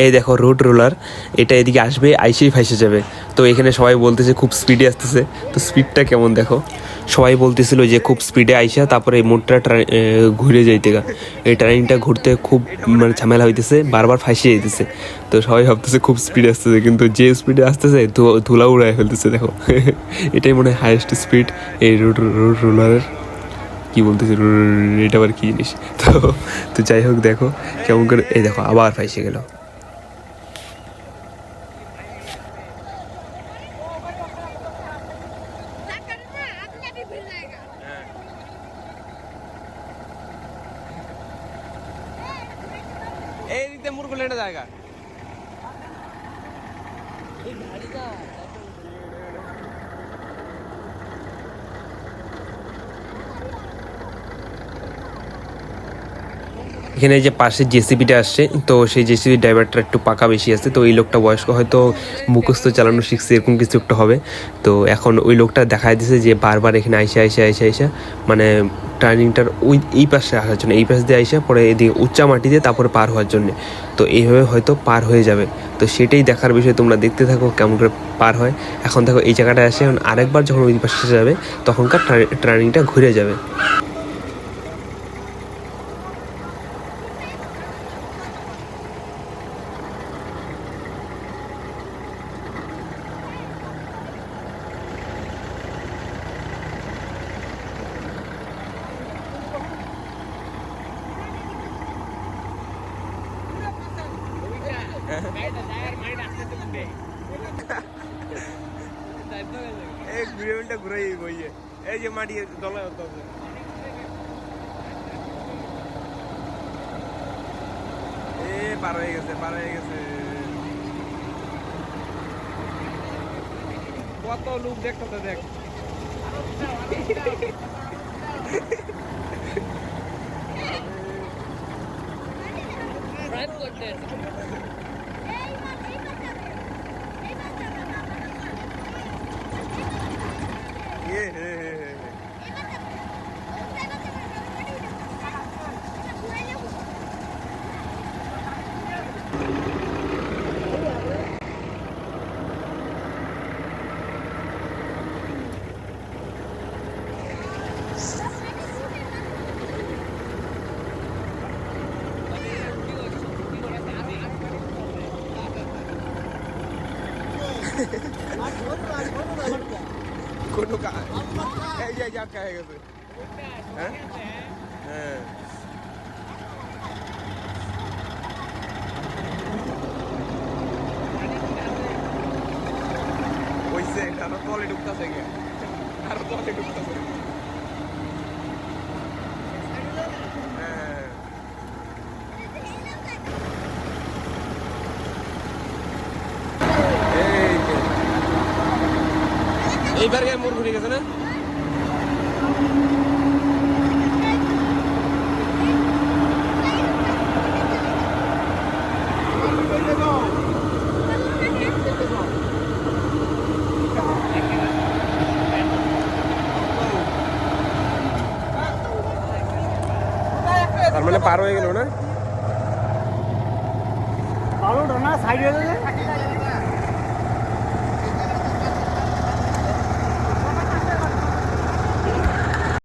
এই দেখো road roller, এটা এদিকে আসবে, আইসেই ফাইসে যাবে। তো এখানে সবাই বলতেছে খুব স্পিডে আসতেছে, তো স্পিডটা কেমন দেখো। সবাই বলতেছিল যে খুব স্পিডে আইসা তারপরে এই মোটটা ঘুরে যাইতে গা, এই টার্নিংটা ঘুরতে খুব মানে ঝামেলা হইতেছে, বারবার ফাইসে যাইতেছে। তো সবাই ভাবতেছে খুব স্পিডে আসতেছে, কিন্তু যে স্পিডে আসতেছে ধুলা উড়ায় ফেলতেছে দেখো। এটাই মনে হয় হাইয়েস্ট স্পিড এই রোড রোলারের। কী বলতেছে এটা আবার কী জিনিস। তো তো যাই হোক দেখো কেমন করে, এই দেখো আবার ফাইসে গেল। এই দিকে মুরগুলের জায়গা এখানে যে পাশে জেসিবিটা আসছে, তো সেই জেসিবি ড্রাইভারটা একটু পাকা বেশি আছে, তো ওই লোকটা বয়স্ক, হয়তো মুখস্থ চালানো শিখছে, এরকম কিছু একটা হবে। তো এখন ওই লোকটা দেখায় দিছে যে বারবার এখানে আইসা মানে টার্নিংটার এই পাশে আসার জন্য, এই পাশ দিয়ে আইসা পরে এদিকে উচ্চা মাটি দিয়ে তারপরে পার হওয়ার জন্য। তো এইভাবে হয়তো পার হয়ে যাবে, তো সেটাই দেখার বিষয়, তোমরা দেখতে থাকো কেমন করে পার হয়। এখন দেখো এই জায়গাটা আসে, এখন আরেকবার যখন ওই পাশে যাবে তখনকার টার্নিংটা ঘুরে যাবে। ঘুরে বইয়ে এই যে মাটি দলা পার হয়ে গেছে কত লোক দেখতে দেখ। কোনো এই যে আটকা হয়ে গেছে। হ্যাঁ হ্যাঁ ওইসে আরো তলে ঢুকতেছে, আরো তলে ঢুকতেছে। এইবার মোর ঘুরে গেছে না। তার মানে পার হয়ে গেল না, সাইড হয়ে গেছে।